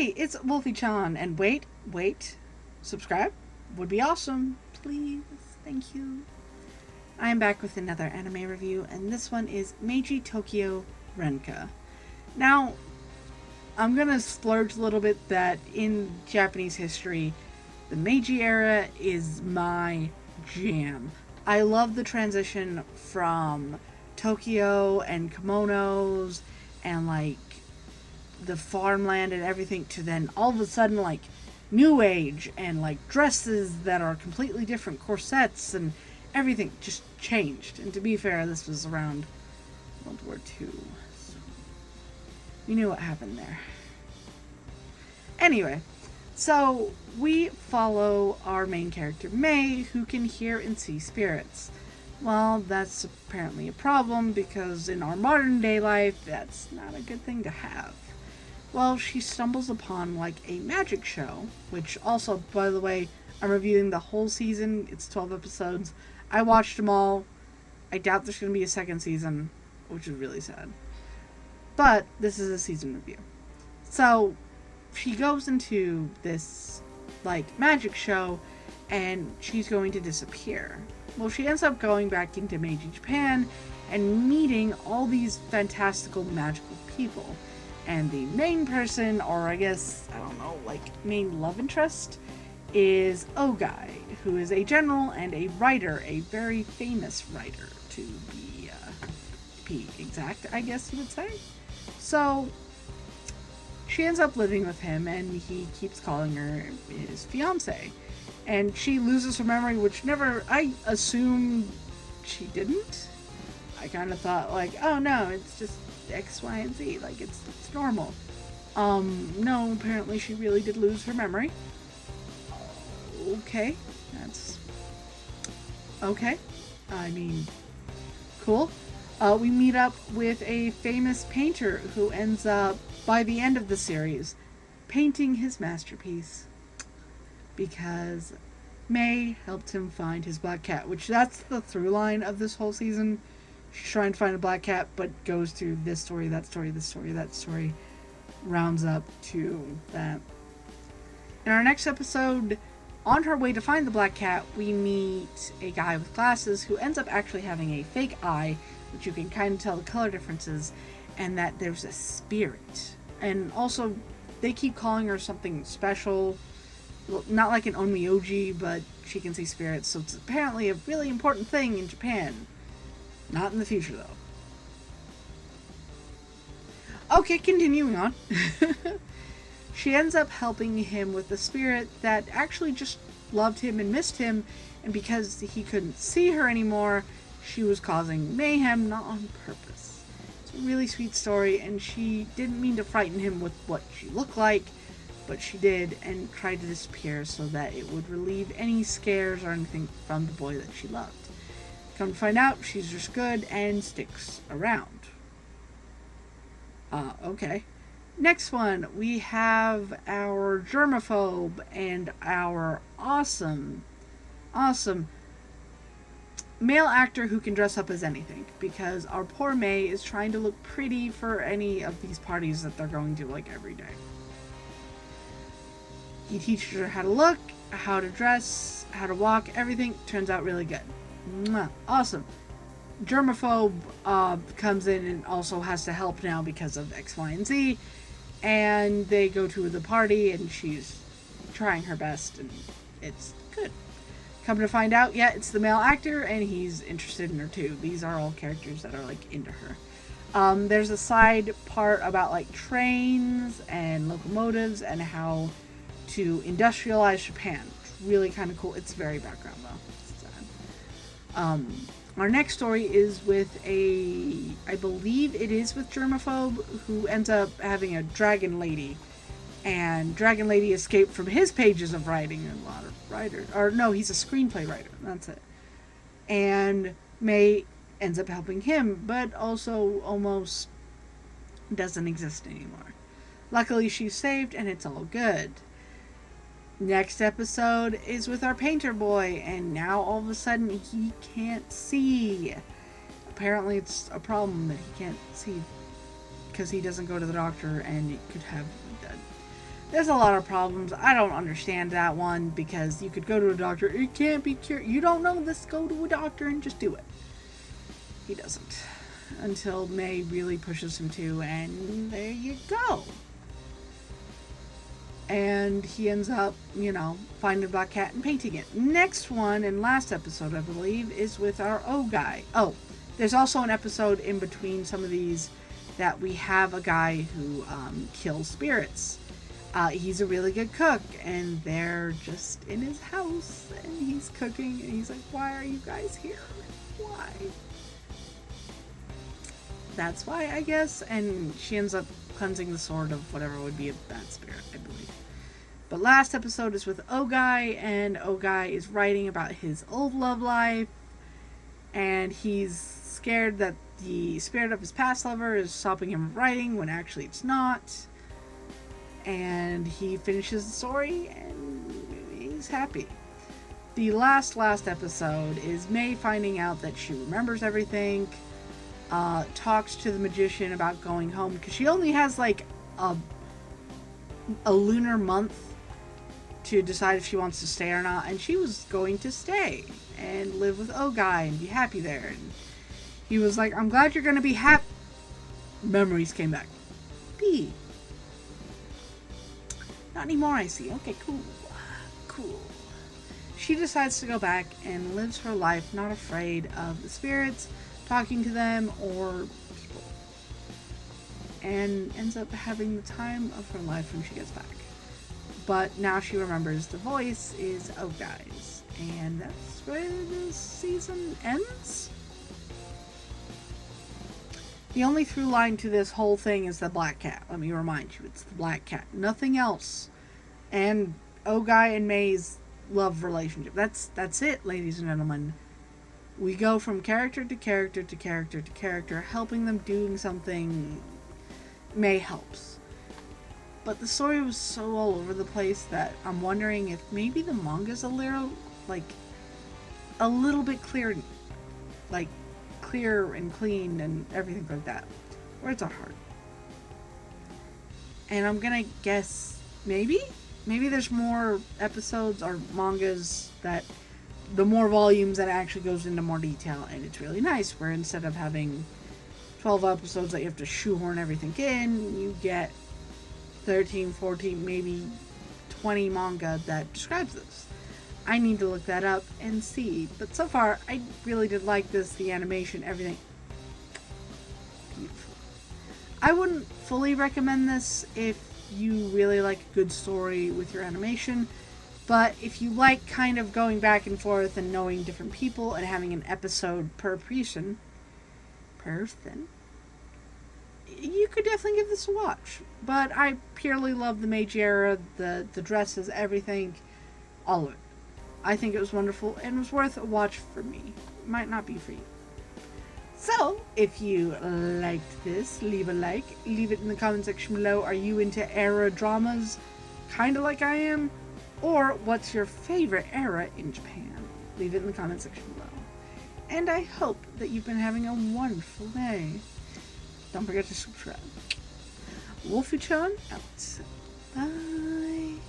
Hey, it's Wolfy-Chan, and wait, subscribe would be awesome, please, thank you. I am back with another anime review, and this one is Meiji Tokyo Renka. Now, I'm gonna splurge a little bit that in Japanese history, the Meiji era is my jam. I love the transition from Tokyo and kimonos and like the farmland and everything to then all of a sudden like new age and like dresses that are completely different, corsets and everything just changed. And to be fair, this was around World War II, so we knew what happened there. Anyway, so we follow our main character Mei, who can hear and see spirits. Well, that's apparently a problem because in our modern day life, that's not a good thing to have. Well, she stumbles upon like a magic show, which also, by the way, I'm reviewing the whole season. It's 12 episodes. I watched them all. I doubt there's going to be a second season, which is really sad. But this is a season review. So she goes into this like magic show and she's going to disappear. Well, she ends up going back into Meiji, Japan and meeting all these fantastical magical people. And the main person, or I guess, I don't know, like main love interest, is Ogai, who is a general and a writer, a very famous writer, to be exact, I guess you would say. So she ends up living with him, and he keeps calling her his fiance. And she loses her memory, which I assumed she didn't. I kind of thought, like, oh no, it's just X, Y, and Z. Like, it's normal. No, apparently she really did lose her memory. Okay. That's... okay. I mean, cool. We meet up with a famous painter who ends up, by the end of the series, painting his masterpiece. Because Mei helped him find his black cat, which that's the through line of this whole season. She's trying to find a black cat, but goes through this story, that story, this story, that story, rounds up to that. In our next episode, on her way to find the black cat, we meet a guy with glasses who ends up actually having a fake eye, which you can kind of tell the color differences, and that there's a spirit. And also, they keep calling her something special. Well, not like an onmyoji, but she can see spirits, so it's apparently a really important thing in Japan. Not in the future, though. Okay, continuing on. She ends up helping him with the spirit that actually just loved him and missed him, and because he couldn't see her anymore, she was causing mayhem, not on purpose. It's a really sweet story, and she didn't mean to frighten him with what she looked like, but she did, and tried to disappear so that it would relieve any scares or anything from the boy that she loved. Come to find out, she's just good and sticks around. Okay. Next one, we have our germaphobe and our awesome male actor who can dress up as anything, because our poor Mei is trying to look pretty for any of these parties that they're going to like every day. He teaches her how to look, how to dress, how to walk, everything turns out really good. Mwah, awesome. Germaphobe comes in and also has to help now because of X, Y, and Z. And they go to the party and she's trying her best and it's good. Come to find out, yeah, it's the male actor and he's interested in her too. These are all characters that are like into her. There's a side part about like trains and locomotives and how to industrialize Japan. It's really kind of cool. It's very background though. It's sad. Our next story is with I believe it is with Germaphobe, who ends up having a dragon lady. And Dragon Lady escaped from his pages of writing, and a lot of writers, or no, he's a screenplay writer, that's it. And Mei ends up helping him, but also almost doesn't exist anymore. Luckily she's saved and it's all good. Next episode is with our painter boy, and now all of a sudden he can't see. Apparently it's a problem that he can't see because he doesn't go to the doctor and it could have been dead. There's a lot of problems. I don't understand that one because you could go to a doctor. It can't be cured. You don't know this. Go to a doctor and just do it. He doesn't. Until May really pushes him to, and there you go. And he ends up, finding the black cat and painting it. Next one, and last episode, I believe, is with our O guy. Oh, there's also an episode in between some of these that we have a guy who kills spirits. He's a really good cook, and they're just in his house, and he's cooking, and he's like, why are you guys here? Why? That's why, I guess. And she ends up cleansing the sword of whatever would be a bad spirit, I believe. But last episode is with O-Guy, and O-Guy is writing about his old love life, and he's scared that the spirit of his past lover is stopping him from writing when actually it's not. And he finishes the story, and he's happy. The last episode is May finding out that she remembers everything, talks to the magician about going home, because she only has like a lunar month to decide if she wants to stay or not, and she was going to stay and live with O-Guy and be happy there. And he was like, I'm glad you're going to be happy. Memories came back. B. Not anymore, I see. Okay, cool. She decides to go back and lives her life not afraid of the spirits, talking to them, or people. And ends up having the time of her life when she gets back. But now she remembers the voice is O-Guy's. And that's where this season ends. The only through line to this whole thing is the black cat. Let me remind you, it's the black cat. Nothing else. And O-Guy and May's love relationship. That's it, ladies and gentlemen. We go from character to character to character to character, helping them doing something. May helps. But the story was so all over the place that I'm wondering if maybe the manga's a little bit clear, clear and clean and everything like that. Words are hard. And I'm gonna guess maybe there's more episodes or mangas that the more volumes that actually goes into more detail, and it's really nice where instead of having 12 episodes that you have to shoehorn everything in, you get 13, 14, maybe 20 manga that describes this. I need to look that up and see. But so far, I really did like this, the animation, everything. Beautiful. I wouldn't fully recommend this if you really like a good story with your animation. But if you like kind of going back and forth and knowing different people and having an episode per person, you could definitely give this a watch. But I purely love the Meiji era, the dresses, everything, all of it. I think it was wonderful and was worth a watch for me. Might not be for you. So, if you liked this, leave a like. Leave it in the comment section below. Are you into era dramas? Kind of like I am? Or what's your favorite era in Japan? Leave it in the comment section below. And I hope that you've been having a wonderful day. Don't forget to subscribe. Wolfy-Chan out. Bye.